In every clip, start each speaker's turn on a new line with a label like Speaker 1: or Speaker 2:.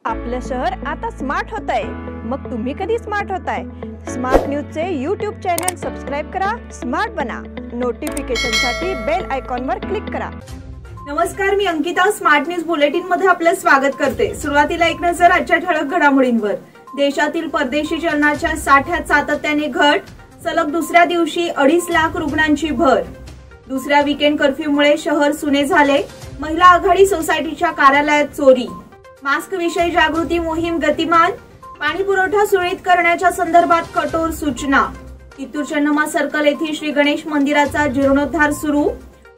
Speaker 1: आपलं शहर आता स्मार्ट होत आहे। मग तुम्ही कधी स्मार्ट होताय? स्मार्ट न्यूजचे यूट्यूब चॅनल सबस्क्राइब करा, स्मार्ट बना। नोटिफिकेशनसाठी बेल आयकॉनवर क्लिक करा।
Speaker 2: नमस्कार, मी अंकिता स्मार्ट न्यूज बुलेटिन मध्ये आपलं स्वागत करते। सुरुवातीला एक नजर आजच्या ठळक घडामोडींवर। देशातील परदेशी चलनाच्या साठ्यात सातत्याने घट, सलग दुसऱ्या दिवशी 2.5 लाख रुग्णांची भर। दुसऱ्या वीकेंड कर्फ्यूमुळे शहर सुने झाले, महिला आघाडी सोसायटीच्या कार्यालयात चोरी। मास्क विषयी जागृती मोहीम गतिमान, पाणी पुरवठा सुरळीत करण्याच्या संदर्भात कठोर सूचना। कित्तूर चन्नम्मा सर्कल येथील श्री गणेश मंदिराचा जीर्णोद्धार सुरू,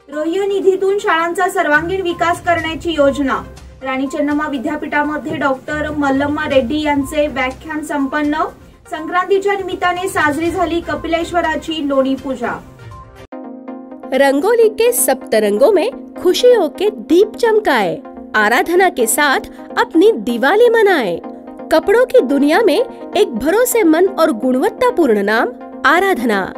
Speaker 2: रोह्य निधीतून शाळांचा सर्वांगीण विकास करण्याची योजना। राणी चन्नम्मा विद्यापीठामध्ये डॉक्टर मल्लम्मा रेड्डी यांचे व्याख्यान संपन्न। संक्रांतीच्या निमित्ताने साजरी झाली कपिलेश्वराची लोणी पूजा।
Speaker 3: रंगोली के सप्तरंगों में खुशियों के दीप चमकाए, आराधना के साथ अपनी दिवाली मनाए। कपड़ों की दुनिया में एक भरोसेमंद और गुणवत्तापूर्ण नाम आराधना।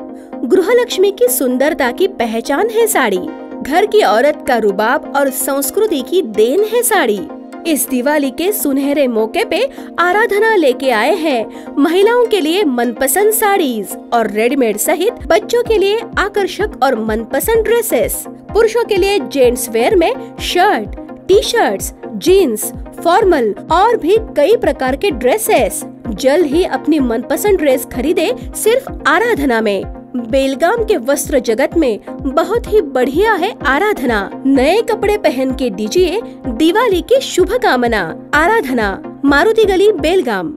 Speaker 3: गृहलक्ष्मी की सुंदरता की पहचान है साड़ी, घर की औरत का रुबाब और संस्कृति की देन है साड़ी। इस दिवाली के सुनहरे मौके पे आराधना लेके आए हैं महिलाओं के लिए मनपसंद साड़ीज और रेडीमेड सहित बच्चों के लिए आकर्षक और मनपसंद ड्रेसेस। पुरुषों के लिए जेंट्स वेयर में shirt, T shirts, jeans, formal और भी कई प्रकार के ड्रेसेस। जल्द ही अपनी मनपसंद ड्रेस खरीदे सिर्फ आराधना में। बेलगाम के वस्त्र जगत में बहुत ही बढ़िया है आराधना। नए कपड़े पहन के दीजिए दिवाली की शुभकामना। आराधना, मारुती गली, बेलगाम।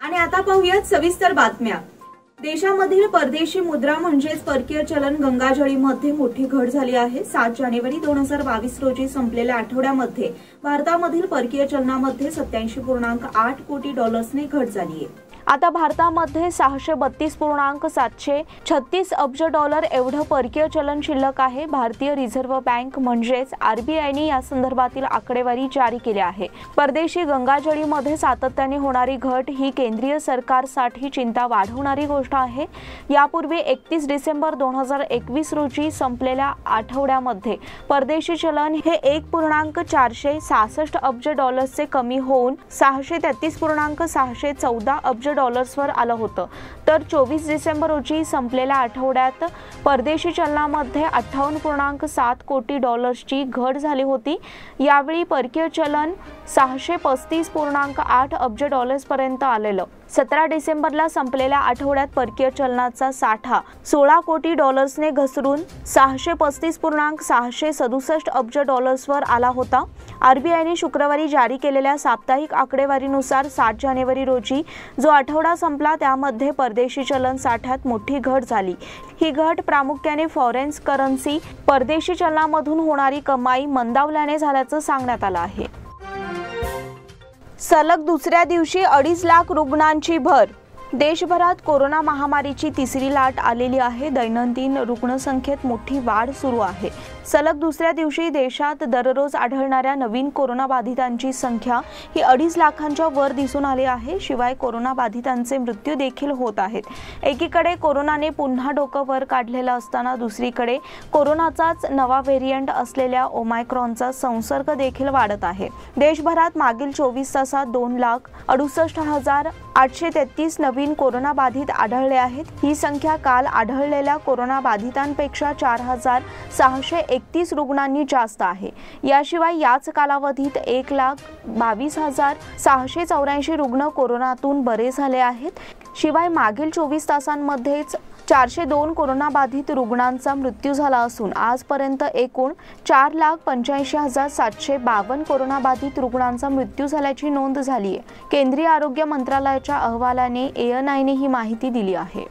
Speaker 2: आणि आता पाहूयात सविस्तर बातम्या। देशामधील परदेशी मुद्रा म्हणजेच परकीय चलन गंगाजळीमध्ये मोठी घट झाली आहे। 7 जानेवारी 2022 रोजी संपलेल्या आठवड्यामध्ये भारतामधील परकीय चलनामध्ये 87.8 कोटी डॉलर्सने घट झाली आहे। आता भारतामध्ये 632.736 अब्ज डॉलर एवढं परकीय चलन शिल्लक आहे। भारतीय रिझर्व्ह बँक म्हणजेच आरबीआयने या संदर्भातील आकडेवारी जारी केली आहे। परदेशी गंगाजळीमध्ये सातत्याने होणारी घट ही केंद्रीय सरकारसाठी चिंता वाढवणारी गोष्ट आहे। यापूर्वी 31 डिसेंबर 2021 रोजी संपलेल्या आठवड्यामध्ये परदेशी चलन हे 1.466 अब्ज डॉलर्सचे कमी होऊन 633.614 अब्ज डॉलर्सवर आलं होतं। तर 24 डिसेंबर रोजी संपलेल्या आठवड्यात परदेशी चलनामध्ये 58.7 कोटी डॉलर्सची घट झाली होती। यावेळी परकीय चलन 635.8 अब्ज डॉलर्स पर्यंत आलेलं। 17 डिसेंबरला संपलेल्या आठवड्यात परकीय चलनाचा साठा 16 कोटी डॉलर्सने घसरून 635.667 अब्ज डॉलर्सवर आला होता। आरबीआयने शुक्रवारी जारी केलेल्या साप्ताहिक आकडेवारीनुसार 7 जानेवारी रोजी जो आठवडा संपला त्यामध्ये परदेशी चलन साठ्यात मोठी घट झाली। ही घट प्रामुख्याने फॉरेन करन्सी परदेशी चलनामधून होणारी कमाई मंदावल्याने झाल्याचं सांगण्यात आलं आहे। सलग दुसऱ्या दिवशी 2.5 लाख रुग्णांची भर। देशभरात कोरोना महामारीची तिसरी लाट आलेली आहे। दैनंदिन रुग्णसंख्येत मोठी वाढ सुरू आहे। सलग दुसऱ्या दिवशी देशात दररोज आढळणाऱ्या नवीन कोरोना बाधितांची संख्या ही 2.5 लाखांच्या वर दिसून आली आहे। शिवाय कोरोना बाधितांचे मृत्यू देखील होत आहेत। एकीकडे कोरोनाने पुन्हा डोकं वर काढलेलं असताना दुसरीकडे कोरोनाचाच नवा व्हेरिएंट असलेल्या ओमायक्रॉनचा संसर्ग देखील वाढत आहे। देशभरात मागील 24 तासात 2,68,833 नवीन कोरोना बाधित आढळले आहेत। ही संख्या काल आढळलेल्या कोरोना बाधितांपेक्षा 4,631 रुग्णांनी जास्त आहे। याशिवाय याच कालावधीत 1,22,684 रुग्ण कोरोनातून बरे झाले आहेत। शिवाय मागील 24 तासांमध्येच 402 कोरोना बाधित रुग्णांचा मृत्यू झाला असून आजपर्यंत एकूण 4,85,752 कोरोना बाधित रुग्णांचा मृत्यू झाल्याची नोंद झाली आहे। केंद्रीय आरोग्य मंत्रालयाच्या अहवालाने ANI ही माहिती दिली आहे।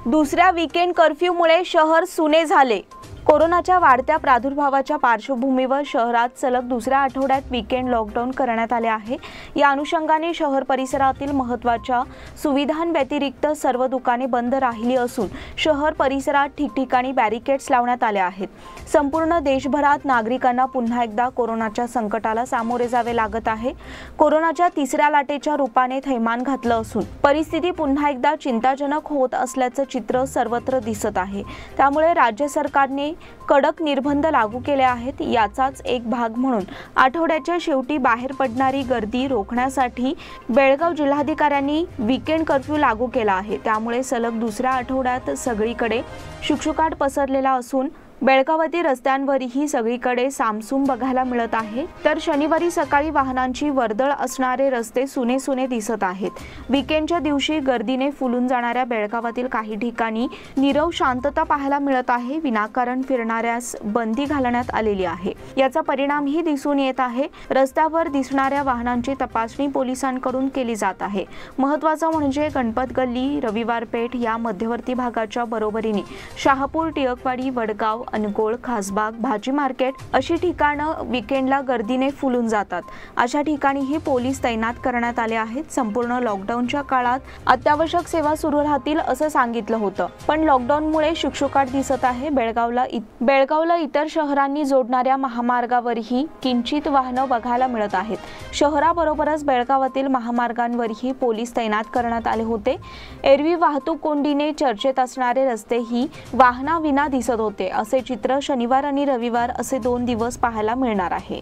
Speaker 2: दुसऱ्या वीकेंड कर्फ्यूमुळे शहर सुने झाले। कोरोनाच्या वाढत्या प्रादुर्भावाच्या पार्श्वभूमीवर शहरात सलग दुसऱ्या आठवड्यात वीकेंड लॉकडाऊन करण्यात आले आहे। या अनुषंगाने शहर परिसरातील महत्त्वाच्या सुविधांव्यतिरिक्त सर्व दुकाने बंद राहिली असून शहर परिसरात ठिकठिकाणी बॅरिकेड्स लावण्यात आले आहेत। संपूर्ण देशभरात नागरिकांना पुन्हा एकदा कोरोनाच्या संकटाला सामोरे जावे लागत आहे। कोरोनाच्या तिसऱ्या लाटेच्या रूपाने थैमान घातलं असून परिस्थिती पुन्हा एकदा चिंताजनक होत असल्याचं चित्र सर्वत्र दिसत आहे। त्यामुळे राज्य सरकारने कडक निर्बंध लागू केले आहेत। याचाच एक भाग म्हणून आठवड्याच्या शेवटी बाहेर पडणारी गर्दी रोखण्यासाठी बेळगाव जिल्हाधिकाऱ्यांनी वीकेंड कर्फ्यू लागू केला आहे। त्यामुळे सलग दुसऱ्या आठवड्यात सगळीकडे शुकशुकाट पसरलेला असून बेळगावातील रस्त्यांवरही सगळीकडे सामसूम बघायला मिळत आहे। तर शनिवारी सकाळी वाहनांची वर्दळ असणारे रस्ते सुने दिसत आहेत। वीकेंडच्या दिवशी गर्दीने फुलून जाणाऱ्या बेळगावातील काही ठिकाणी नीरव शांतता पाहायला मिळत आहे। विनाकारण फिरणाऱ्यास बंदी घालण्यात आलेली आहे। याचा परिणामही दिसून येत आहे। रस्त्यावर दिसणाऱ्या वाहनांची तपासणी पोलिसांकडून केली जात आहे। महत्त्वाचं म्हणजे गणपत गल्ली, रविवार पेठ या मध्यवर्ती भागाच्या बरोबरीने शहापूर, टिळकवाडी, वडगाव, अनगोळ, खासबाग, भाजी मार्केट अशी ठिकाणं वीकेंडला गर्दीने फुलून जातात। अशा ठिकाणीही पोलीस तैनात करण्यात आले आहेत। संपूर्ण लॉकडाऊनच्या काळात अत्यावश्यक सेवा सुरू राहतील असं सांगितलं होतं, पण लॉकडाऊनमुळे शुकशुकाट दिसत आहे। बेळगावला इतर शहरांनी जोडणाऱ्या महामार्गावरही किंचित वाहनं बघायला मिळत आहेत। शहराबरोबरच बेळगावातील महामार्गांवरही पोलीस तैनात करण्यात आले होते। एरवी वाहतूक कोंडीने चर्चेत असणारे रस्तेही वाहनाविना दिसत होते। असे चित्र शनिवार आणि रविवार असे 2 दिवस पाहायला मिळणार आहे।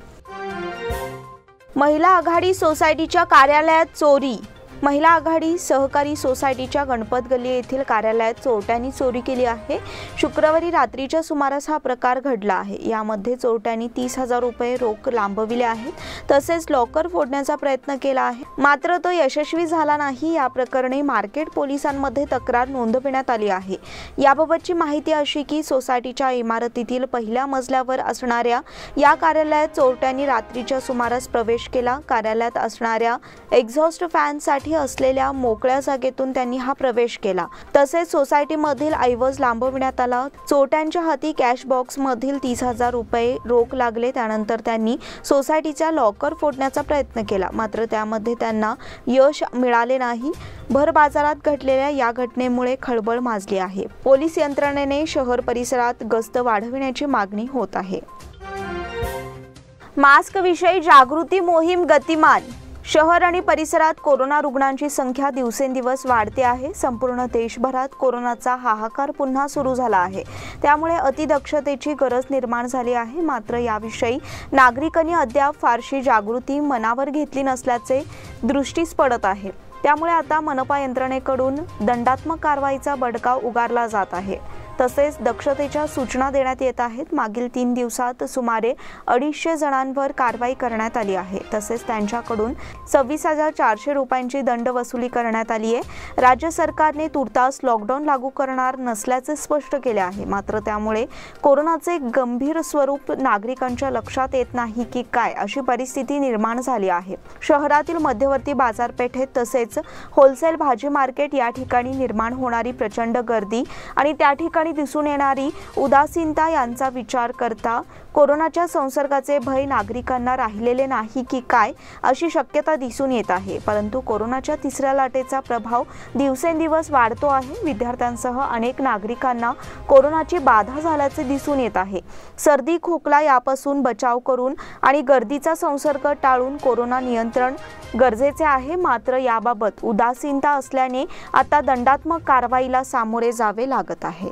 Speaker 2: महिला आघाडी सोसायटीच्या कार्यालयात चोरी। महिला आघाडी सहकारी सोसायटीच्या गणपत गल्ली येथील कार्यालयात चोरट्यांनी चोरी केली आहे। शुक्रवारी रात्रीच्या सुमारास हा प्रकार घडला आहे। यामध्ये चोरट्यांनी 30,000 रुपये रोख लांबविले आहेत। तसेच लॉकर फोडण्याचा प्रयत्न केला आहे, मात्र तो यशस्वी झाला नाही। या प्रकरणी मार्केट पोलिसांमध्ये तक्रार नोंदविण्यात आली आहे। याबाबतची माहिती अशी की सोसायटीच्या इमारतीतील पहिल्या मजल्यावर असणाऱ्या या कार्यालयात चोरट्यांनी रात्रीच्या सुमारास प्रवेश केला। कार्यालयात असणाऱ्या एक्झॉस्ट फॅनसाठी असलेल्या मोकळ्या जागेतून त्यांनी हा प्रवेश केला। तसेच सोसायटीमधील ऐवज लांबविण्यात आला। चोरट्यांच्या हाती कॅश बॉक्स मधील 30,000 रुपये रोख लागले। त्यानंतर त्यांनी सोसायटीचा लॉकर फोडण्याचा प्रयत्न केला, मात्र त्यामध्ये त्यांना यश मिळाले नाही। भर बाजारात घडलेल्या या घटनेमुळे खळबळ माजली आहे। पोलीस यंत्रणेने शहर परिसरात गस्त वाढविण्याची मागणी होत आहे। मास्क विषयी जागृती मोहीम गतिमान। शहर आणि परिसरात कोरोना रुग्णांची संख्या दिवसेंदिवस वाढते आहे। संपूर्ण देशभरात कोरोनाचा हाहाकार पुन्हा सुरू झाला आहे। त्यामुळे अतिदक्षतेची गरज निर्माण झाली आहे। मात्र याविषयी नागरिकांनी अद्याप फारशी जागृती मनावर घेतली नसल्याचे दृष्टीस पडत आहे। त्यामुळे आता मनपा यंत्रणेकडून दंडात्मक कारवाईचा बडगा उगारला जात आहे। तसेच दक्षतेच्या सूचना देण्यात येत आहेत। मागील 3 दिवसात सुमारे 250 जणांवर कारवाई करण्यात आली आहे। तसेच त्यांच्याकडून 26,400 रुपयांची दंड वसुली करण्यात आली आहे। राज्य सरकारने तुर्तास लॉकडाऊन लागू करणार नसल्याचे स्पष्ट केले आहे। मात्र त्यामुळे कोरोनाचे गंभीर स्वरूप नागरिकांच्या लक्षात येत नाही की काय, अशी परिस्थिती निर्माण झाली आहे। शहरातील मध्यवर्ती बाजारपेठेत तसेच होलसेल भाजी मार्केट या ठिकाणी निर्माण होणारी प्रचंड गर्दी आणि त्या ठिकाणी दिसून येणारी उदासीनता यांचा विचार करता कोरोनाच्या संसर्गाचे भय नागरिकांना राहिलेले नाही की काय, अशी शक्यता दिसून येत आहे। परंतु कोरोनाच्या तिसऱ्या लाटेचा प्रभाव दिवसेंदिवस वाढतो आहे। विद्यार्थ्यांसह अनेक नागरिकांना कोरोनाची बाधा झाल्याचे दिसून येत आहे। सर्दी, खोकला यापासून बचाव करून आणि गर्दीचा संसर्ग टाळून कोरोना नियंत्रण गरजेचे आहे। मात्र याबाबत उदासीनता असल्याने आता दंडात्मक कारवाईला सामोरे जावे लागत आहे।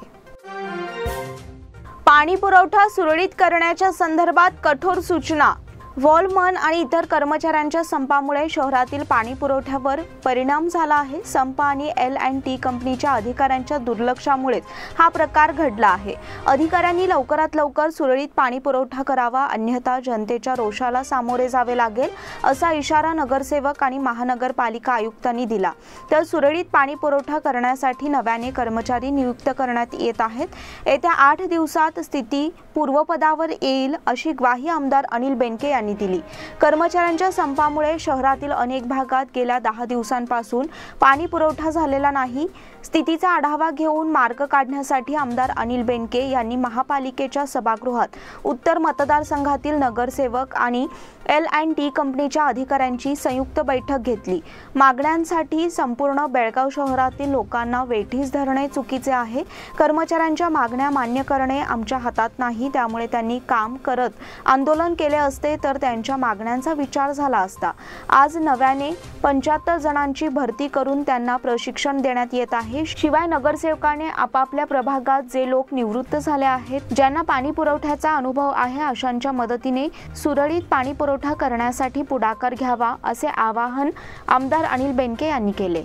Speaker 2: पाणी पुरवठा सुरळीत करण्याच्या संदर्भात कठोर सूचना। वॉलमन आणि इतर कर्मचाऱ्यांच्या संपामुळे शहरातील पाणी पुरवठ्यावर परिणाम झाला आहे। संप आणि L&T कंपनीच्या अधिकाऱ्यांच्या दुर्लक्षामुळे हा प्रकार घडला आहे। अधिकाऱ्यांनी लवकरात लवकर सुरळीत पाणी पुरवठा करावा, अन्यथा जनतेच्या रोषाला सामोरे जावे लागेल, असा इशारा नगरसेवक आणि महानगरपालिका आयुक्तांनी दिला। तर सुरळीत पाणी पुरवठा करण्यासाठी नव्याने कर्मचारी नियुक्त करण्यात येत आहेत। येत्या 8 दिवसात स्थिती पूर्वपदावर येईल, अशी ग्वाही आमदार अनिल बेनके यांनी दिली। कर्मचाऱ्यांच्या संपामुळे शहरातील अनेक भागात गेल्या 10 दिवसांपासून पाणी पुरवठा झालेला नाही। स्थितीचा आढावा घेऊन मार्ग काढण्यासाठी आमदार अनिल बेनके यांनी महापालिकेच्या सभागृहात उत्तर मतदारसंघातील नगरसेवक आणि L&T कंपनीच्या अधिकाऱ्यांची संयुक्त बैठक घेतली। मागण्यांसाठी संपूर्ण बेळगाव शहरातील लोकांना वेठीस धरणे चुकीचे आहे। कर्मचाऱ्यांच्या मागण्या मान्य करणे आमच्या हातात नाही, त्यामुळे त्यांनी काम करत आंदोलन केले असते तर तर त्यांच्या मागण्यांचा विचार झाला असता आज नव्याने 75 जणांची भरती करून त्यांना प्रशिक्षण देण्यात येत आहे। शिवाय नगरसेवकाने आपापल्या प्रभागात जे लोक निवृत्त झाले आहेत, ज्यांना पाणी पुरवठ्याचा अनुभव आहे, अशांच्या मदतीने सुरळीत पाणी पुरवठा करण्यासाठी पुढाकार घ्यावा असे आवाहन आमदार अनिल बेनके यांनी केले।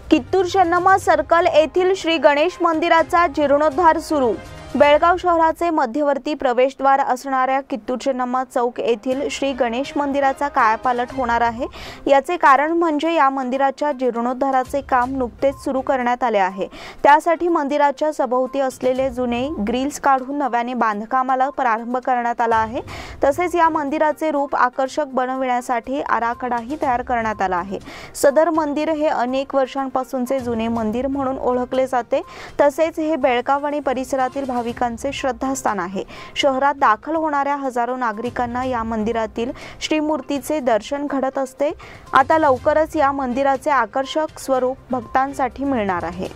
Speaker 2: कित्तूर चेन्नम्मा सर्कल येथील श्री गणेश मंदिराचा जीर्णोद्धार सुरू। बेळगाव शहराचे मध्यवर्ती प्रवेशद्वार असणाऱ्या कित्तूर चेन्नम्मा चौक येथील श्री गणेश मंदिराचा कायापालट होणार आहे। याचे कारण म्हणजे या मंदिराच्या जीर्णोद्धाराचे काम नुकतेच सुरू करण्यात आले आहे। त्यासाठी मंदिराच्या सभोवती असलेले जुने ग्रिल्स काढून नव्याने बांधकामाला प्रारंभ करण्यात आला आहे। तसेच या मंदिराचे रूप आकर्षक बनविण्यासाठी आराखडाही तयार करण्यात आला आहे। सदर मंदिर हे अनेक वर्षांपासूनचे जुने मंदिर म्हणून ओळखले जाते। तसेच हे बेळगाव आणि परिसरातील भाविकांचे श्रद्धास्थान आहे। शहरात दाखल होणाऱ्या हजारो नागरिकांना या मंदिरातील श्रीमूर्तीचे दर्शन घडत असते। आता लवकरच या मंदिराचे आकर्षक स्वरूप भक्तांसाठी मिळणार आहे।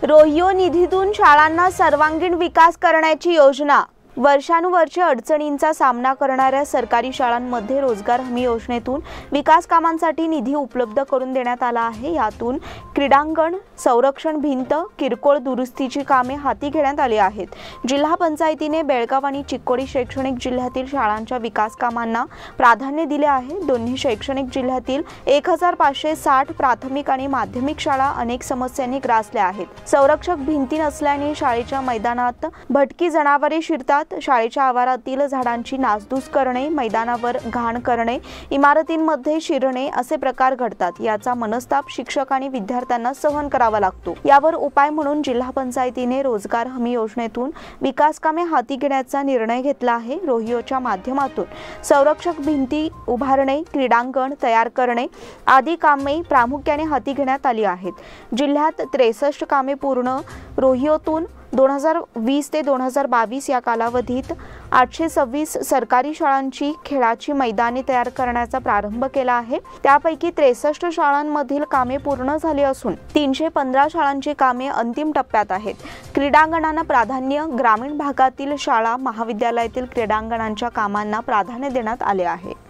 Speaker 2: रोहियो निधीतून शाळांना सर्वांगीण विकास करण्याची योजना। वर्षानुवर्षे अडचणींचा सामना करणाऱ्या सरकारी शाळांमध्ये रोजगार हमी योजनेतून विकास कामांसाठी निधी उपलब्ध करून देण्यात आला आहे। यातून क्रीडांगण, संरक्षण भिंत, किरकोळ दुरुस्तीची कामे हाती घेण्यात आली आहेत। जिल्हा पंचायतीने बेळगाव आणि चिक्कोडी शैक्षणिक जिल्ह्यातील शाळांच्या विकास कामांना प्राधान्य दिले आहे। दोन्ही शैक्षणिक जिल्ह्यातील 1560 प्राथमिक आणि माध्यमिक शाळा अनेक समस्यांनी ग्रासल्या आहेत। संरक्षक भिंती नसल्याने शाळेच्या मैदानात भटकी जनावरे शिरतात। शाळेच्या आवारातील झाडांची नासधूस करणे, मैदानावर घाण करणे, इमारतींमध्ये शिरणे असे प्रकार घडतात। याचा मनस्ताप शिक्षक आणि विद्यार्थ्यांना सहन करावा लागतो। यावर उपाय म्हणून जिल्हा पंचायतीने रोजगार हमी योजनेतून विकास कामे हाती घेण्याचा निर्णय घेतला आहे। रोहियोच्या माध्यमातून संरक्षक भिंती उभारणे, क्रीडांगण तयार करणे आदी कामे प्रामुख्याने हाती घेण्यात आली आहेत। जिल्ह्यात 63 कामे पूर्ण। रोहियोतून 2020 ते 2022 या कालावधीत 826 सरकारी शाळांची खेळाची मैदाने तयार करण्याचा प्रारंभ केला आहे। त्यापैकी 63 शाळांमधील कामे पूर्ण झाली असून 315 शाळांची कामे अंतिम टप्प्यात आहेत। क्रीडांगणांना प्राधान्य। ग्रामीण भागातील शाळा महाविद्यालयातील क्रीडांगणांच्या कामांना प्राधान्य देण्यात आले आहे।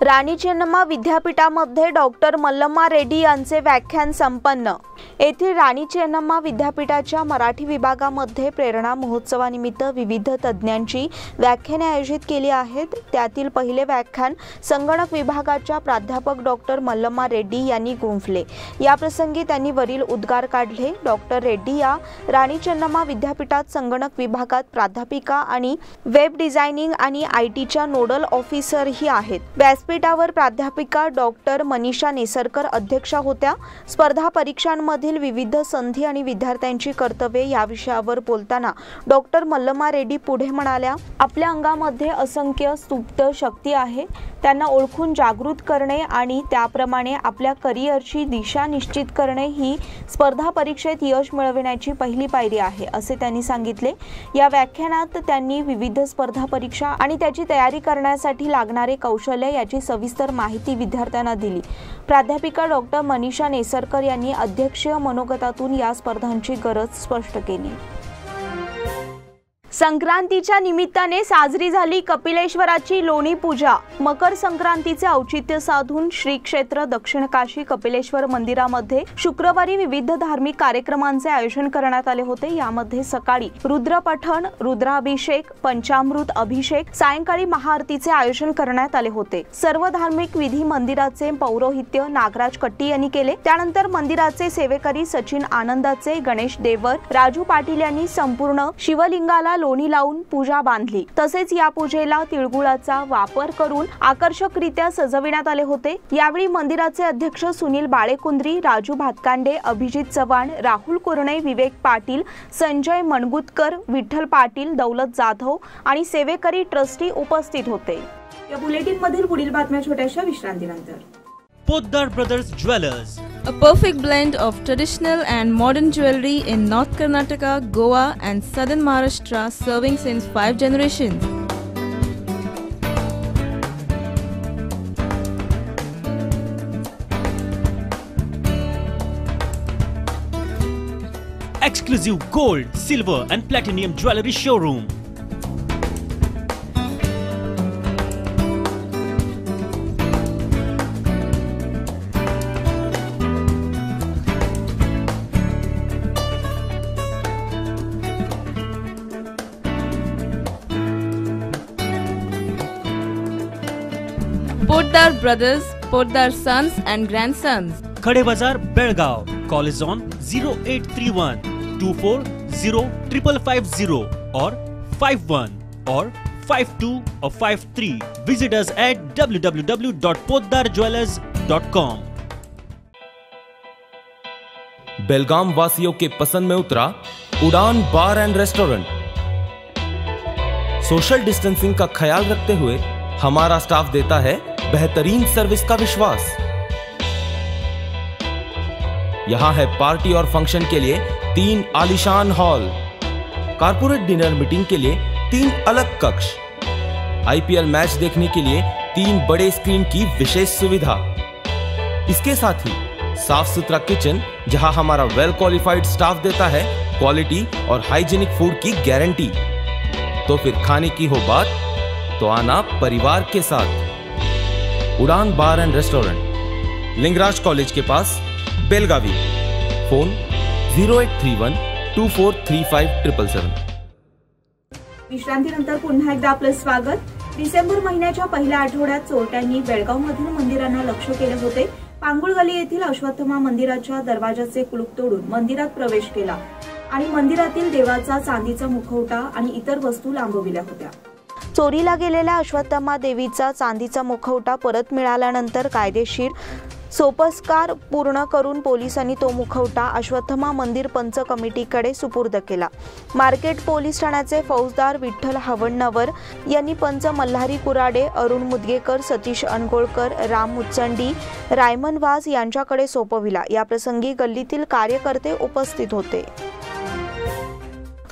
Speaker 2: राणी चेन्नम्मा विद्यापीठामध्ये डॉक्टर मल्लम्मा रेड्डी यांचे व्याख्यान संपन्न। येथील राणी चेन्नम्मा विद्यापीठाच्या मराठी विभागामध्ये प्रेरणा महोत्सवानिमित्त विविध तज्ज्ञांची व्याख्याने आयोजित केली आहेत। त्यातील पहिले व्याख्यान संगणक विभागाच्या प्राध्यापक डॉक्टर मल्लम्मा रेड्डी यांनी गुंफले। याप्रसंगी त्यांनी वरील उद्गार काढले। डॉक्टर रेड्डी या राणी चेन्नम्मा विद्यापीठात संगणक विभागात प्राध्यापिका आणि वेब डिझायनिंग आणि आयटीच्या नोडल ऑफिसरही आहेत। व्यासपीठावर प्राध्यापिका डॉक्टर मनीषा नेसरकर अध्यक्षा होत्या। स्पर्धा परीक्षांमध्ये विविध संधी आणि विद्यार्थ्यांची कर्तव्ये या विषयावर बोलताना डॉक्टर मल्लम्मा रेड्डी पुढे म्हणाल्या, आपल्या अंगामध्ये असंख्य सुप्त शक्ती आहे। त्यांना ओळखून जागृत करणे आणि त्याप्रमाणे आपल्या करिअरची दिशा निश्चित करणे ही स्पर्धा परीक्षेत यश मिळविण्याची पहिली पायरी आहे, असे त्यांनी सांगितले। या व्याख्यानात त्यांनी विविध स्पर्धा परीक्षा आणि त्याची तयारी करण्यासाठी लागणारे कौशल्य याची सविस्तर माहिती विद्यार्थ्यांना दिली। प्राध्यापिका डॉक्टर मनीषा नेसरकर यांनी अध्यक्षीय मनोगतातून या स्पर्धांची गरज स्पष्ट केली। संक्रांतीच्या निमित्ताने साजरी झाली कपिलेश्वराची लोणी पूजा। मकर संक्रांतीचे औचित्य साधून श्री क्षेत्र दक्षिण काशी कपिलेश्वर मंदिरामध्ये शुक्रवारी विविध धार्मिक कार्यक्रमांचे आयोजन करण्यात आले होते। यामध्ये सकाळी रुद्रपठण, रुद्राभिषेक, पंचामृत अभिषेक, सायंकाळी महाआरतीचे आयोजन करण्यात आले होते। सर्व धार्मिक विधी मंदिराचे पौरोहित्य नागराज कट्टी यांनी केले। त्यानंतर मंदिराचे सेवेकरी सचिन आनंदाचे, गणेश देवर, राजू पाटील यांनी संपूर्ण शिवलिंगाला लोणी लावून पूजा बांधली। तसेच या पूजेला तिळगुळाचा वापर करून आकर्षकरित्या सजविण्यात आले होते। यावेळी मंदिराचे अध्यक्ष सुनील बाळेकुंद्री, राजू भातकांडे, अभिजित चव्हाण, राहुल कुरणे, विवेक पाटील, संजय मणगुतकर, विठ्ठल पाटील, दौलत जाधव आणि सेवेकरी ट्रस्टी उपस्थित होते। या बुलेटिन मधील पुढील बातम्या छोट्याशा विश्रांतीनंतर।
Speaker 4: Poddar Brothers Jewelers.
Speaker 5: A perfect blend of traditional and modern jewelry in North Karnataka, Goa and Southern Maharashtra, serving since 5 generations.
Speaker 4: Exclusive gold, silver and platinum jewelry showroom.
Speaker 5: Poddar Brothers, Poddar Sons and Grandsons.
Speaker 4: Khade Bazar, Belgaum. Call is on 0831 240 5550 or 51 or 52 or 53. Visit us at www.poddarjewellers.com.
Speaker 6: बेलगाम वासियों के पसंद में उतरा उड़ान बार end restaurant. Social distancing का ख्याल रखते हुए हमारा स्टाफ देता है बेहतरीन सर्विस का विश्वास। यहां है पार्टी और फंक्शन के लिए 3 आलीशान हॉल, कारपोरेट डिनर मीटिंग के लिए 3 अलग कक्ष, आईपीएल मैच देखने के लिए 3 बड़े स्क्रीन की विशेष सुविधा। इसके साथ ही साफ सुथरा किचन जहां हमारा वेल क्वालिफाइड स्टाफ देता है क्वालिटी और हाइजीनिक फूड की गारंटी। तो फिर खाने की हो बात तो आना परिवार के साथ। उड़ान बार एंड रेस्टोरेंट, लिंगराज कॉलेज के पास, बेलगावी। फोन 0831 243577।
Speaker 2: विश्रांतीनंतर पुन्हा एकदा आपलं स्वागत। डिसेंबर महिन्याच्या पहिल्या आठवड्यात चोरट्यांनी बेळगावमधील मंदिरांना लक्ष्य केले होते। पांगुळगली येथील अश्वत्थमा मंदिराच्या दरवाजाचे कुलूप तोडून मंदिरात प्रवेश केला आणि मंदिरातील देवाचा चांदीचा मुखवटा आणि इतर वस्तू लांबविल्या होत्या। चोरीला गेलेल्या अश्वत्थमा देवीचा चांदीचा मुखवटा परत मिळाल्यानंतर कायदेशीर सोपस्कार पूर्ण करून पोलिसांनी तो मुखवटा अश्वत्थमा मंदिर पंच कमिटीकडे सुपूर्द केला। मार्केट पोलीस ठाण्याचे फौजदार विठ्ठल हवणनवर यांनी पंच मल्हारी कुराडे, अरुण मुदगेकर, सतीश अनगोळकर, राम मुचंडी, रायमन वाज यांच्याकडे सोपविला। या प्रसंगी गल्लीतील कार्यकर्ते उपस्थित होते।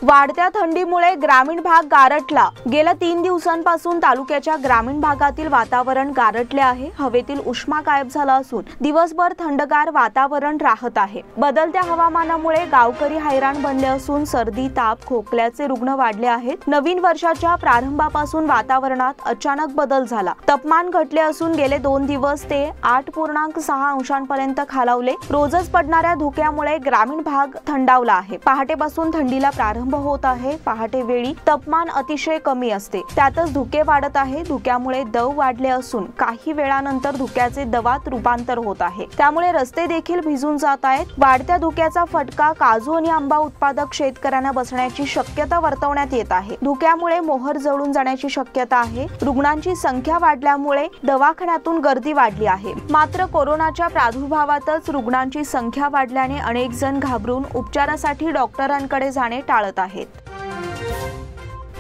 Speaker 2: वाढत्या थंडीमुळे ग्रामीण भाग गारठला। गेल्या 3 दिवसांपासून तालुक्याच्या ग्रामीण भागातील वातावरण गारठले आहे। हवेतील उष्मा गायब झाला असून दिवसभर थंडगार वातावरण राहत आहे। बदलत्या हवामानामुळे गावकरी हैराण बनले असून सर्दी, ताप, खोकल्याचे रुग्ण वाढले आहेत। नवीन वर्षाच्या प्रारंभापासून वातावरणात अचानक बदल झाला। तापमान घटले असून गेले 2 दिवस ते 8.6 अंशांपर्यंत खालावले। रोजच पडणाऱ्या धुक्यामुळे ग्रामीण भाग थंडावला आहे। पहाटेपासून थंडीला प्रारंभ होत आहे। पहाटे वेळी तापमान अतिशय कमी असते, त्यातच धुके वाढत आहे। धुक्यामुळे दव वाढले असून काही वेळानंतर धुक्याचे दवात रूपांतर होत आहे, त्यामुळे रस्ते देखील भिजून जात आहेत। वाढत्या धुक्याचा फटका काजू आणि आंबा उत्पादक शेतकऱ्यांना बसण्याची शक्यता वर्तवण्यात येत आहे। धुक्यामुळे मोहर जळून जाण्याची शक्यता आहे। रुग्णांची संख्या वाढल्यामुळे दवाखान्यातून गर्दी वाढली आहे। मात्र कोरोनाच्या प्रादुर्भावातच रुग्णांची संख्या वाढल्याने अनेक जण घाबरून उपचारासाठी डॉक्टरांकडे जाणे टाळत आहेत।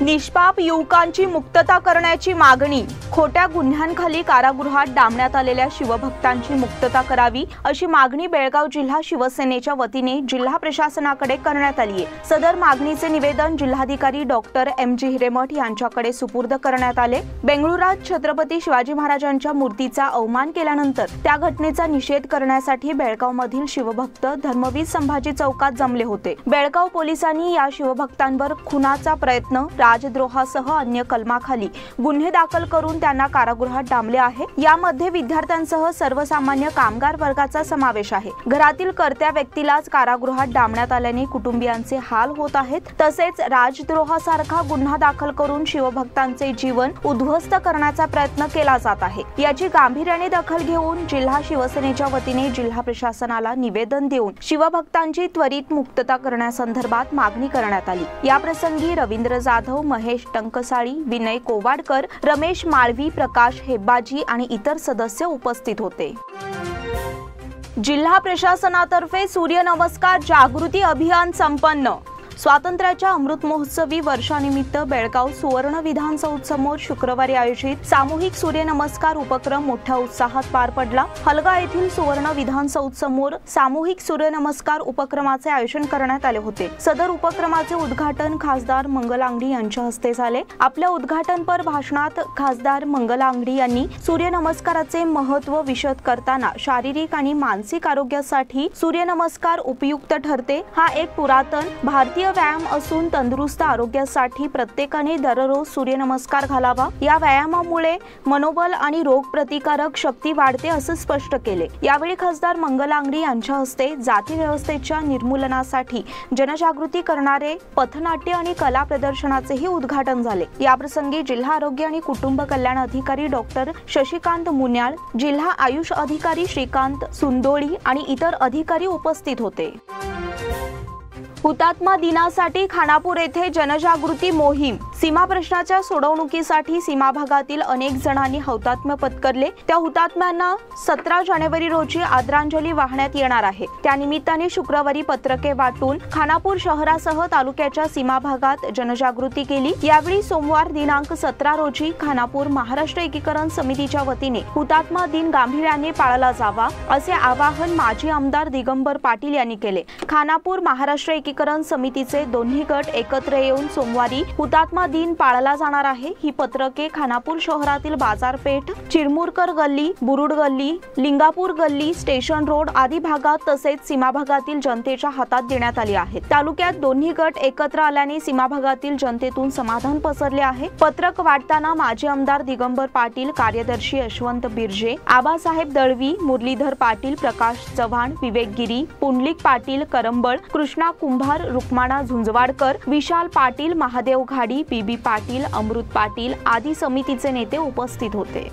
Speaker 2: निष्पाप युवकांची मुक्तता करण्याची मागणी। खोट्या गुन्ह्यांखाली कारागृहात डांबण्यात आलेल्या शिवभक्तांची मुक्तता करावी अशी मागणी बेळगाव जिल्हा शिवसेनेच्या वतीने जिल्हा प्रशासनाकडे करण्यात आली आहे। सदर मागणीचे निवेदन जिल्हाधिकारी डॉक्टर MG हिरेमठ यांच्याकडे सुपूर्द करण्यात आले। बेंगळुरात छत्रपती शिवाजी महाराजांच्या मूर्तीचा अवमान केल्यानंतर त्या घटनेचा निषेध करण्यासाठी बेळगावमधील शिवभक्त धर्मवीर संभाजी चौकात जमले होते। बेळगाव पोलिसांनी या शिवभक्तांवर खुनाचा प्रयत्न, राजद्रोहासह अन्य कलमाखाली गुन्हे दाखल करून त्यांना कारागृहात डांबले आहे। यामध्ये विद्यार्थ्यांसह सर्वसामान्य कामगार वर्गाचा समावेश आहे। घरातील कर्त्या व्यक्तीलाच कारागृहात डांबण्यात आल्याने कुटुंबियांचे हाल होत आहेत। तसेच राजद्रोहासारखा गुन्हा दाखल करून शिवभक्तांचे जीवन उद्ध्वस्त करण्याचा प्रयत्न केला जात आहे। याची गांभीर्याने दखल घेऊन जिल्हा शिवसेनेच्या वतीने जिल्हा प्रशासनाला निवेदन देऊन शिवभक्तांची त्वरित मुक्तता करण्यासंदर्भात मागणी करण्यात आली। या प्रसंगी रवींद्र जाधव, महेश टंकसाळी, विनय कोवाडकर, रमेश माळवी, प्रकाश हेब्बाजी आणि इतर सदस्य उपस्थित होते। जिल्हा प्रशासनातर्फे सूर्यनमस्कार जागृती अभियान संपन्न। स्वातंत्र्याच्या अमृत महोत्सवी वर्षानिमित्त बेळगाव सुवर्ण विधानसौध समोर शुक्रवारी आयोजित सामूहिक सूर्यनमस्कार उपक्रम मोठ्या उत्साहात पार पडला। हलगा येथील सुवर्ण विधानसौध समोर सामूहिक सूर्यनमस्कार उपक्रमाचे आयोजन करण्यात आले होते। सदर उपक्रमाचे उद्घाटन खासदार मंगल आंगडी यांच्या हस्ते झाले। आपल्या उद्घाटनपर भाषणात खासदार मंगल आंगडी यांनी सूर्यनमस्काराचे महत्त्व विशद करताना शारीरिक आणि मानसिक आरोग्यासाठी सूर्यनमस्कार उपयुक्त ठरते। हा एक पुरातन भारतीय शास्त्रीय व्यायाम असून तंदुरुस्त आरोग्यासाठी प्रत्येकाने दररोज सूर्यनमस्कार घालावा। या व्यायामामुळे मनोबल आणि रोगप्रतिकारक शक्ती वाढते असे स्पष्ट केले। यावेळी खासदार मंगल आंगडी यांच्या हस्ते जाती व्यवस्थेच्या निर्मूलनासाठी जनजागृती करणारे पथनाट्य आणि कला प्रदर्शनाचेही उद्घाटन झाले। याप्रसंगी जिल्हा आरोग्य आणि कुटुंब कल्याण अधिकारी डॉक्टर शशिकांत मुन्याळ, जिल्हा आयुष अधिकारी श्रीकांत सुंदोळी आणि इतर अधिकारी उपस्थित होते। हुतात्मा दिनासाठी खानापूर येथे जनजागृती मोहीम। सीमा प्रश्नाच्या सोडवणुकीसाठी सीमा भागातील अनेक जणांनी हौतात्म्य पत्करले। त्या हुतात्म्यांना 17 जानेवारी रोजी आदरांजली वाहण्यात येणार आहे। त्यानिमित्ताने शुक्रवारी पत्रके वाटून खानापूर शहरासह तालुक्याच्या सीमा भागात जनजागृती केली। यावेळी सोमवार दिनांक 17 रोजी खानापूर महाराष्ट्र एकीकरण समितीच्या वतीने हुतात्मा दिन गांभीर्याने पाळला जावा असे आवाहन माजी आमदार दिगंबर पाटील यांनी केले। खानापूर महाराष्ट्र एकीकरण समितीचे दोन्ही गट एकत्र येऊन सोमवारी हुतात्मा दिन पाळला जाणार आहे। ही पत्रके खानापूर शहरातील बाजारपेठ, चिरमुरकर गल्ली, बुरुड गल्ली, लिंगापूर गल्ली, स्टेशन रोड आदी भागात तसेच सीमा भागातील जनतेच्या हातात देण्यात आली आहेत। तालुक्यात दोन्ही गट एकत्र आल्याने सीमा भागातील जनतेतून समाधान पसरले आहे। पत्रक वाटताना माजी आमदार दिगंबर पाटील, कार्यदर्शी यशवंत बिर्जे, आबासाहेब दळवी, मुरलीधर पाटील, प्रकाश चव्हाण, विवेक गिरी, पुंडलिक पाटील करंबळ, कृष्णा कुंभार, रुक्माणा झुंजवाडकर, विशाल पाटील, महादेव घाडी, बीबी पाटील, अमृत पाटील आदी समितीचे नेते उपस्थित होते।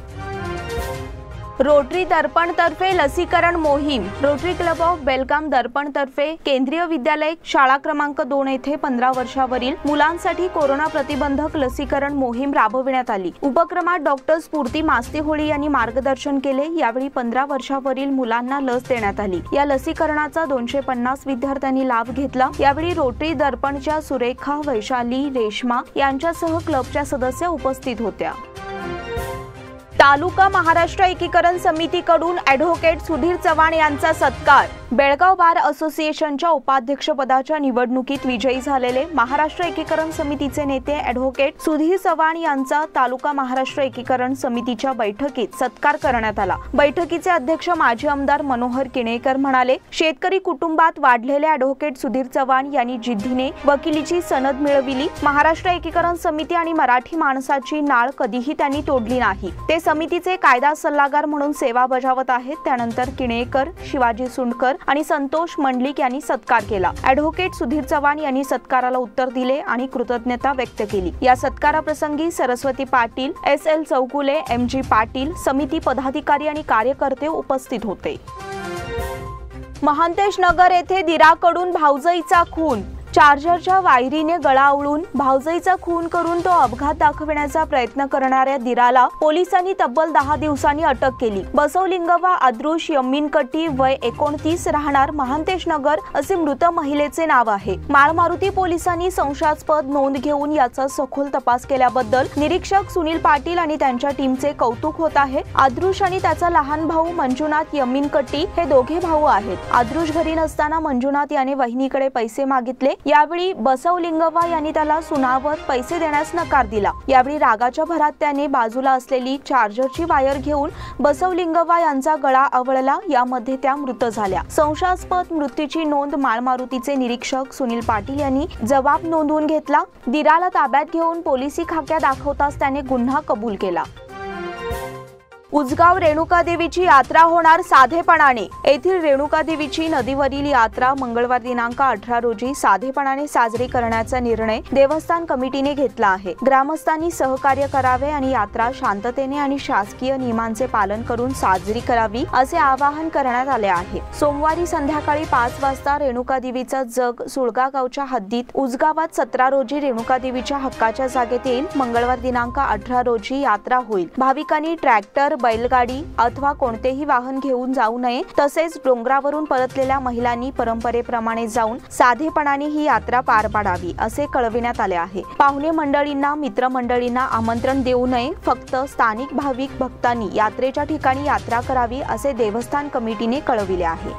Speaker 2: रोटरी दर्पण तर्फे लसीकरण मोहीम। रोटरी क्लब ऑफ बेलगाम दर्पण तर्फे केंद्रीय विद्यालय शाळा क्रमांक 2 येथे 15 वर्षावरील मुलांसाठी कोरोना प्रतिबंधक लसीकरण मोहीम राबविण्यात आली। उपक्रमात डॉक्टर स्फूर्ती मास्तीहोळी यांनी मार्गदर्शन केले। यावेळी 15 वर्षावरील मुलांना लस देण्यात आली। या लसीकरणाचा 250 विद्यार्थ्यांनी लाभ घेतला। यावेळी रोटरी दर्पणच्या सुरेखा, वैशाली, रेश्मा यांच्यासह क्लबच्या सदस्य उपस्थित होत्या। तालुका महाराष्ट्र एकीकरण समितीकडून ॲडव्होकेट सुधीर चव्हाण यांचा सत्कार। बेळगाव बार असोसिएशनच्या उपाध्यक्षपदाच्या निवडणुकीत विजयी झालेले महाराष्ट्र एकीकरण समितीचे नेते ॲडव्होकेट सुधीर चव्हाण यांचा तालुका महाराष्ट्र एकीकरण समितीच्या बैठकीत सत्कार करण्यात आला। बैठकीचे अध्यक्ष माजी आमदार मनोहर किणेकर म्हणाले, शेतकरी कुटुंबात वाढलेले ॲडव्होकेट सुधीर चव्हाण यांनी जिद्दीने वकिलीची सनद मिळविली। महाराष्ट्र एकीकरण समिती आणि मराठी माणसाची नाळ कधीही त्यांनी तोडली नाही। ते समितीचे कायदा सल्लागार म्हणून सेवा बजावत आहेत। त्यानंतर किणेकर, शिवाजी सुंडकर आणि संतोष मंडलिक यांनी सत्कार केला। ॲडव्होकेट सुधीर चव्हाण यांनी सत्काराला उत्तर दिले आणि कृतज्ञता व्यक्त केली। या सत्काराप्रसंगी सरस्वती पाटील, SL चौगुले, MG पाटील, समिती पदाधिकारी आणि कार्यकर्ते उपस्थित होते। महांतेश नगर येथे दिराकडून भाऊजाईचा खून। चार्जरच्या वायरीने गळा आवळून भाऊजाईचा खून करून तो अपघात दाखविण्याचा प्रयत्न करणाऱ्या दिराला पोलिसांनी तब्बल 10 दिवसांनी अटक केली। बसवलिंगवा अदृश यम्मीनकट्टी, वय 29, राहणार महांतेश नगर असे मृत महिलेचे नाव आहे। माळमारुती पोलिसांनी संशयास्पद नोंद घेऊन याचा सखोल तपास केल्याबद्दल निरीक्षक सुनील पाटील आणि त्यांच्या टीमचे कौतुक होत आहे। अदृश आणि त्याचा लहान भाऊ मंजुनाथ यम्मीनकट्टी हे दोघे भाऊ आहेत। अदृश घरी नसताना मंजुनाथ याने वहिनीकडे पैसे मागितले। यावेळी बसवलिंगवा यांनी त्याला सुनावत पैसे देण्यास नकार दिला। यावेळी रागाच्या भरात त्याने बाजूला असलेली चार्जरची वायर घेऊन बसवलिंगवा यांचा गळा आवळला। यामध्ये त्या मृत झाल्या। संशयास्पद मृत्यूची नोंद माळमारुतीचे निरीक्षक सुनील पाटील यांनी जबाब नोंदवून घेतला। दिराला ताब्यात घेऊन पोलिसी खाक्या दाखवताच त्याने गुन्हा कबूल केला। उजगाव रेणुकादेवीची यात्रा होणार साधेपणाने। येथील रेणुकादेवीची नदीवरील यात्रा मंगळवार दिनांक 18 रोजी साधेपणाने साजरी करण्याचा निर्णय देवस्थान कमिटीने घेतला आहे। ग्रामस्थांनी सहकार्य करावे आणि यात्रा शांततेने आणि शासकीय नियमांचे पालन करून साजरी करावी असे आवाहन करण्यात आले आहे। सोमवारी संध्याकाळी 5 वाजता रेणुकादेवीचा जग सुळगा गावच्या हद्दीत उजगावात 17 रोजी रेणुकादेवीच्या हक्काच्या जागेत येईल। मंगळवार दिनांक 18 रोजी यात्रा होईल। भाविकांनी ट्रॅक्टर, बैलगाडी अथवा कोणतेही वाहन घेऊन जाऊ नये। तसेच डोंगरावरून परतलेल्या महिलांनी परंपरेप्रमाणे जाऊन साधेपणाने ही यात्रा पार पाडावी असे कळविण्यात आले आहे। पाहुणे मंडळींना, मित्रमंडळींना आमंत्रण देऊ नये। फक्त स्थानिक भाविक भक्तांनी यात्रेच्या ठिकाणी यात्रा करावी असे देवस्थान कमिटीने कळविले आहे।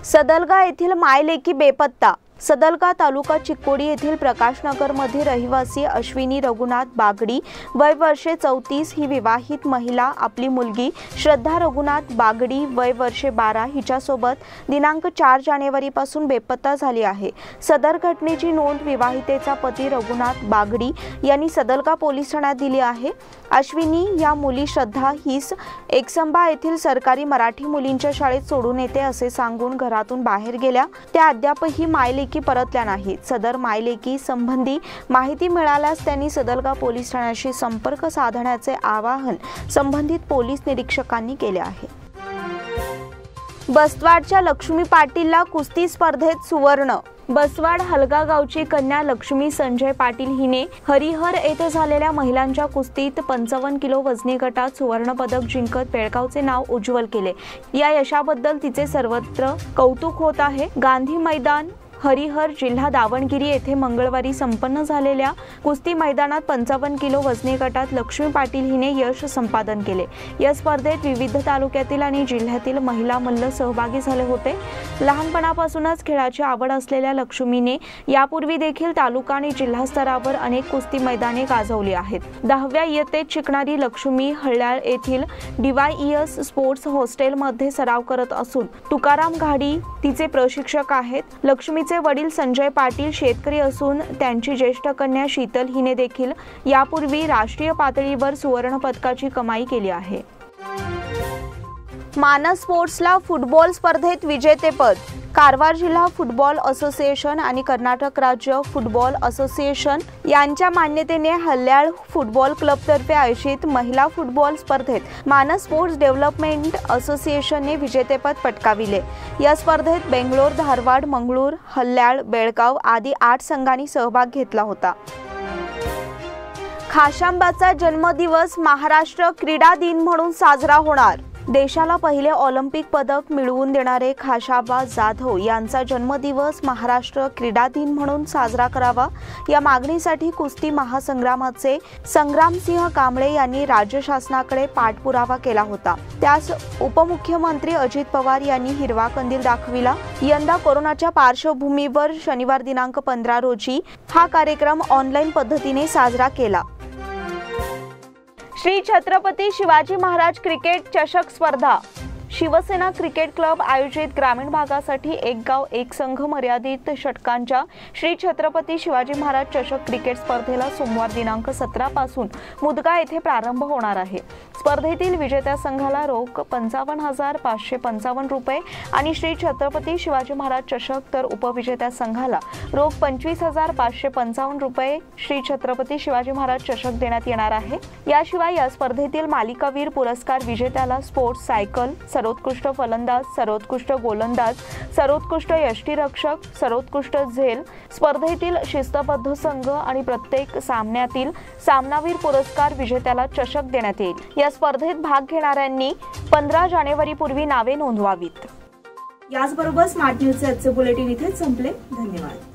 Speaker 2: सदलगा येथील मायलेकी बेपत्ता। सदलगा तालुका चिक्कोडी येथील प्रकाशनगरमध्ये रहिवासी अश्विनी रघुनाथ बागडी वय वर्षे 34 ही विवाहित महिला आपली मुलगी श्रद्धा रघुनाथ बागडी वय वर्षे 12 हिच्यासोबत दिनांक 4 जानेवारीपासून बेपत्ता झाली आहे। सदर घटनेची नोंद विवाहितेचा पती रघुनाथ बागडी यांनी सदलगा पोलीस ठाण्यात दिली आहे। अश्विनी या मुली श्रद्धा हीस एकसंबा येथील सरकारी मराठी मुलींच्या शाळेत सोडून येते असे सांगून घरातून बाहेर गेल्या। त्या अद्यापही मायलेकी परतल्या नाहीत। सदर मायलेकी संबंधी माहिती मिळाल्यास त्यांनी सदलगा पोलीस ठाण्याशी संपर्क साधण्याचे आवाहन संबंधित पोलीस निरीक्षकांनी केले आहे। बसवाडच्या लक्ष्मी पाटीलला कुस्ती स्पर्धेत सुवर्ण। बसवाड हलगा गावची कन्या लक्ष्मी संजय पाटील हिने हरिहर येथे झालेल्या महिलांच्या कुस्तीत 55 किलो वजनी गटात सुवर्ण पदक जिंकत बेळगावचे नाव उज्ज्वल केले। या यशाबद्दल तिचे सर्वत्र कौतुक होत आहे। गांधी मैदान हरिहर जिल्हा दावणगिरी येथे मंगळवारी संपन्न झालेल्या कुस्ती मैदानात 55 किलो वजनी गटात लक्ष्मी पाटील हिने यश संपादन केले। या स्पर्धेत विविध तालुक्यातील आणि जिल्ह्यातील महिला मल्ल सहभागी झाले होते। लहानपणापासूनच खेळाची आवड असलेल्या लक्ष्मीने यापूर्वी देखील तालुका आणि जिल्हा स्तरावर अनेक कुस्ती मैदाने गाजवली आहेत। 10व्या इयत्तेत शिकणारी लक्ष्मी हळ्याळ येथील DYES स्पोर्ट्स हॉस्टेलमध्ये सराव करत असून तुकाराम घाडी तिचे प्रशिक्षक आहेत। लक्ष्मीचे वडील संजय पाटील शेतकरी असून त्यांची ज्येष्ठ कन्या शीतल हिने देखील यापूर्वी राष्ट्रीय पातळीवर सुवर्ण पदकाची कमाई केली आहे। मानस स्पोर्ट्सला फुटबॉल स्पर्धेत विजेतेपद। कारवार जिल्हा फुटबॉल असोसिएशन आणि कर्नाटक राज्य फुटबॉल असोसिएशन यांच्या मान्यतेने हल्याळ फुटबॉल क्लबतर्फे आयोजित महिला फुटबॉल स्पर्धेत मानस स्पोर्ट्स डेव्हलपमेंट असोसिएशनने विजेतेपद पटकाविले। या स्पर्धेत बेंगलोर, धारवाड, मंगळूर, हल्याळ, बेळगाव आदी 8 संघांनी सहभाग घेतला होता। खाशांबाचा जन्मदिवस महाराष्ट्र क्रीडा दिन म्हणून साजरा होणार। देशाला पहिले ऑलिम्पिक पदक मिळवून देणारे खाशाबा जाधव यांचा जन्मदिवस महाराष्ट्र क्रीडा दिन म्हणून साजरा करावा या मागणीसाठी कुस्ती महासंग्रामाचे संग्रामसिंह कांबळे यांनी राज्य शासनाकडे पाठपुरावा केला होता। त्यास उपमुख्यमंत्री अजित पवार यांनी हिरवा कंदील दाखविला। यंदा कोरोनाच्या पार्श्वभूमीवर शनिवार दिनांक 15 रोजी हा कार्यक्रम ऑनलाईन पद्धतीने साजरा केला। श्री छत्रपती शिवाजी महाराज क्रिकेट चषक स्पर्धा। शिवसेना क्रिकेट क्लब आयोजित ग्रामीण भागासाठी एक गाव एक संघ मर्यादित षटकांच्या श्री छत्रपती शिवाजी महाराज चषक क्रिकेट स्पर्धेला सोमवार दिनांक 17 पासून मुदगा येथे प्रारंभ होणार आहे। स्पर्धेतील विजेत्या संघाला रोख 55,555 रुपये आणि श्री छत्रपती शिवाजी महाराज चषक तर उपविजेत्या संघाला रोख 25,555 रुपये श्री छत्रपती शिवाजी महाराज चषक देण्यात येणार आहे। याशिवाय या स्पर्धेतील मालिकावीर पुरस्कार विजेत्याला स्पोर्ट्स सायकल, सर्वोत्कृष्ट फलंदाज, सर्वोत्कृष्ट गोलंदाज, सर्वोत्कृष्ट यष्टीरक्षक, सर्वोत्कृष्ट झेल, स्पर्धेतील शिस्तबद्ध संघ आणि प्रत्येक सामन्यातील सामनावीर पुरस्कार विजेत्याला चषक देण्यात येईल। या स्पर्धेत भाग घेणाऱ्यांनी 15 जानेवारीपूर्वी नावे नोंदवावीत। याचबरोबर स्मार्ट न्यूजचे आजचे बुलेटिन इथेच संपले। धन्यवाद।